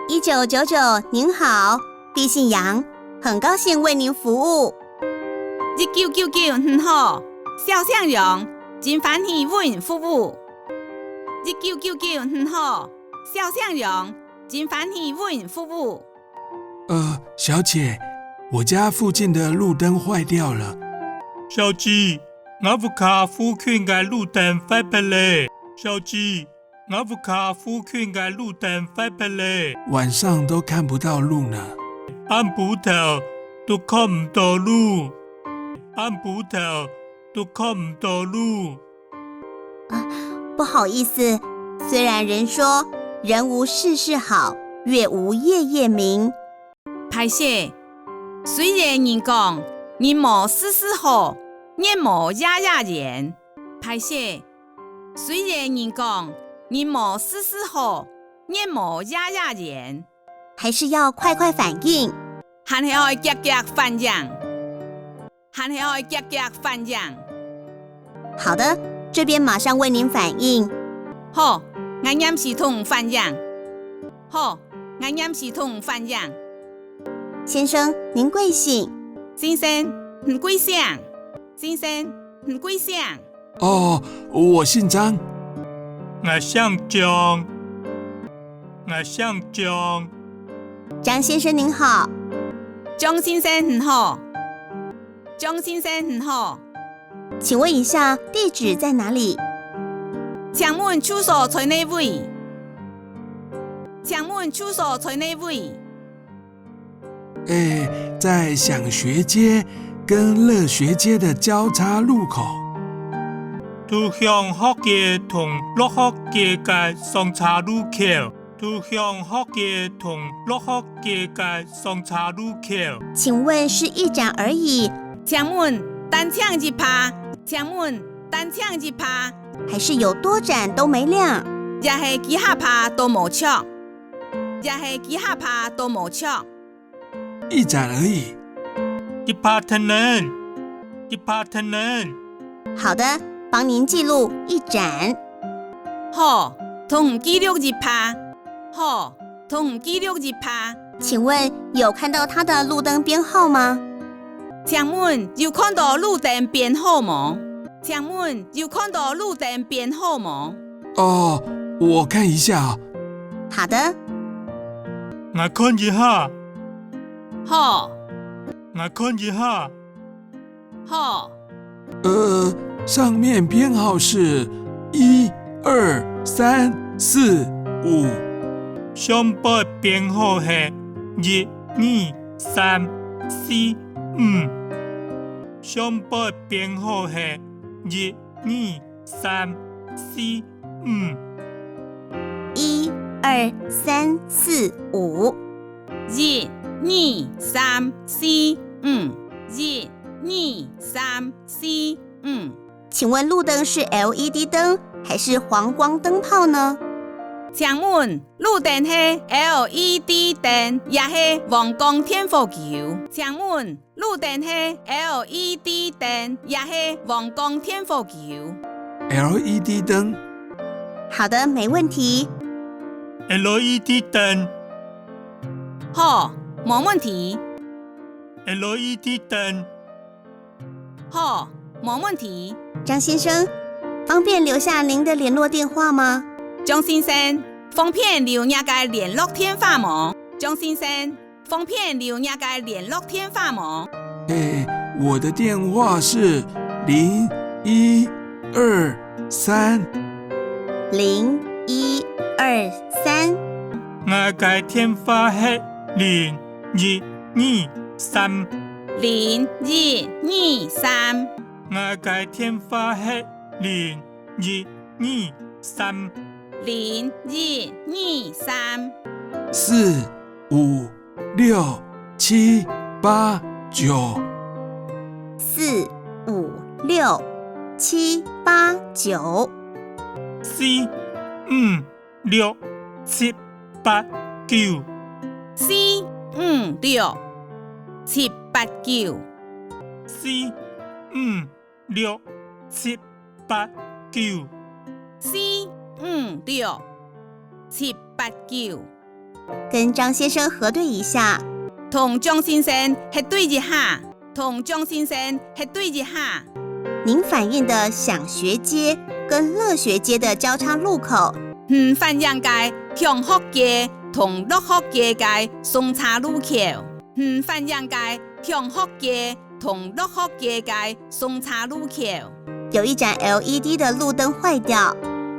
1999，您好，地信杨，很高兴为您服务。1999，很好，小向荣，真欢喜为您服务。1999，很好，小向荣，真欢喜为您服务。小姐，我家附近的路灯坏掉了。小姐，我屋卡附近的路灯坏不了。小姐，我屋卡附近的路灯坏不了。晚上都看不到路呢。按步头都看唔到路，按步头都看唔到路。不好意思，虽然人说人无事事好，月无夜夜明。歹势，虽然人讲人无事事好，夜无夜夜圆。歹势，虽然人讲人无事事好，夜无夜夜圆。还是要快快反应。还是要急急反应，还是要急急反应。好的，这边马上为您反应。好，我念系统反应。好，我念系统反应。先生，您贵姓？先生，很贵姓？先生，很贵姓？我姓张。我姓张。我姓张。张先生您好。张先生很好。张先生很好。请问一下，地址在哪里？请问住所在哪位？请问住所在哪位？在享学街跟乐学街的交叉路口。都向学街同乐学街的相叉路口。都向学街同乐学街的相叉路口。请问是一盏而已？请问单枪一拍？请问单枪一拍？还是有多盏都没亮？也是几下拍都无错，也是几下拍都无错。一盏而已。一拍腾人，一拍腾人。好的，帮您记录一盏。好，同记录一拍。好，同记录一拍。请问有看到他的路灯编号吗？请问有看到路灯编号吗？请问有看到路灯编号吗？我看一下。好的。我看一下。好。我看一下。好。上面编号是1、2、3、4、5。上报编号是1、2、3、4、5。上报编号是1、2、3、4、5。1、2、3、4、5。1、2、3、4、5。1、2、3、4、5。请问路灯是 LED 灯还是黄光灯泡呢？请问路灯是 LED 灯也是黄光天火球？请问路灯是 LED 灯也是黄光天火球？ LED 灯。好的，没问题。LED 灯。好，没问题。LED 灯。好，没问题。张先生，方便留下您的联络电话吗？张先生，方便留下个联络电话吗？张先生，方便留下个联络电话吗？我的电话是0123。0123。我的电话是0123。0123。我的电话是0123。0123。4、5、6、7、8、9。4、5、6、7、8、9。4、5、6、7、8、9。4、5、6、7、8、9。4、5、6、7、8、9。4、5、6、7、8、9。跟张先生核对一下。同张先生核对一下，同张先生核对一下。您反映的享学街跟乐学街的交叉路口，反映街享学街同乐学街嘅相叉路口。反映街享学街同乐学街嘅相叉路口。有一盏 LED 的路灯坏掉，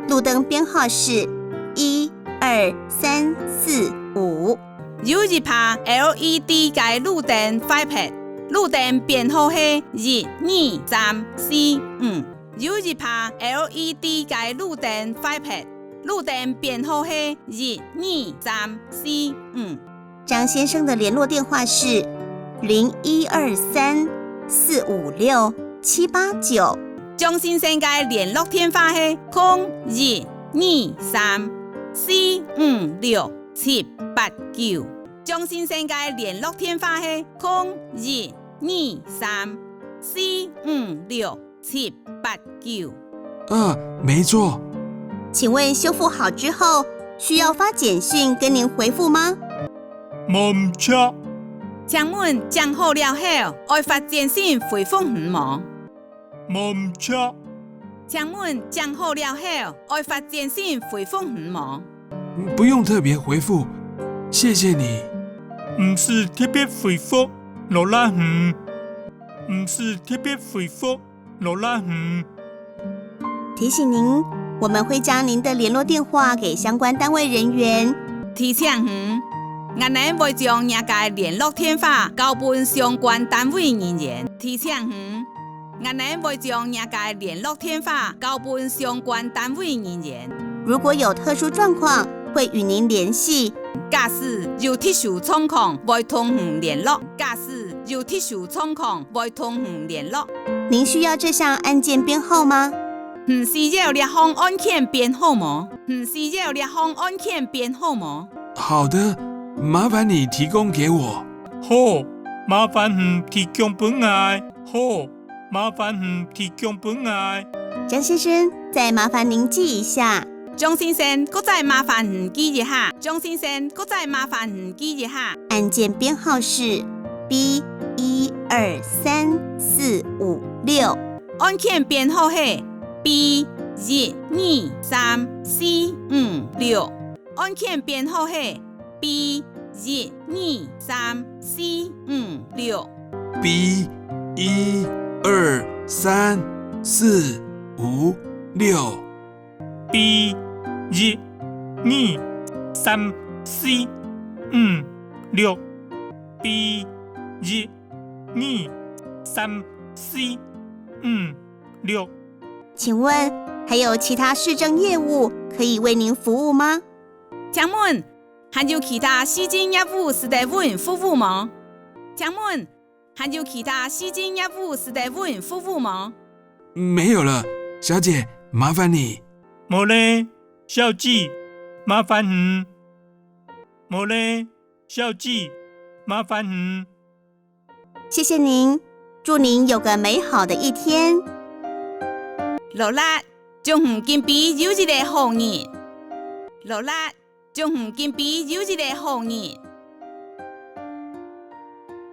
路灯编号是1、2、3、4、5。有一排 LED 嘅路燈壞撇，路燈編號係1、2、3、4、5。有一排 LED 嘅路燈壞撇，路燈編號係1、2、3、4、5。张先生的联络电话是0123-456-789。張先生嘅聯絡電話係0123-456-789。張先生嘅聯絡電話係0123-456-789。没错。请问修复好之后，需要发简讯跟您回复吗？冇錯，請問講好了後，愛發簡訊回覆嗎？冇錯，請問講好了後，愛發簡訊回覆嗎？不用特别回复，谢谢你。唔是特別回覆，羅拉唔是特別回覆，羅拉唔。提醒您，我们会将您的联络电话给相关单位人员。提醒我哋會將人家聯絡電話交俾相關單位人員。提醒我哋會將人家聯絡電話交俾相關單位人員。如果有特殊状况，会与您联系。假使有特殊狀況，會同行聯絡。假使有特殊狀況，會同行聯絡。您需要这项案件编号吗？唔需要列項案件編號嗎？唔需要列項案件編號嗎？好的，麻烦你提供给我。好，麻煩唔提供俾我。好，麻煩唔提供俾我。张先生，再麻烦您记一下。張先生，我再麻煩你記一下。張先生，我再麻煩你記一下。案件编号是 B123-456。案件編號係 B123-456。案件編號係 B123-456。B123-456。B123-456。B123-456。请问还有其他市政业务可以为您服务吗？請問還有其他市政業務是在為您服務嗎？請問還有其他市政業務是在為您服務嗎？没有了，小姐，麻烦你。冇咧，小姐，麻煩唔。冇咧，小姐，麻煩唔。谢谢您，祝您有个美好的一天。羅拉，祝唔見比有一個好人。羅拉，祝唔見比有一個好人。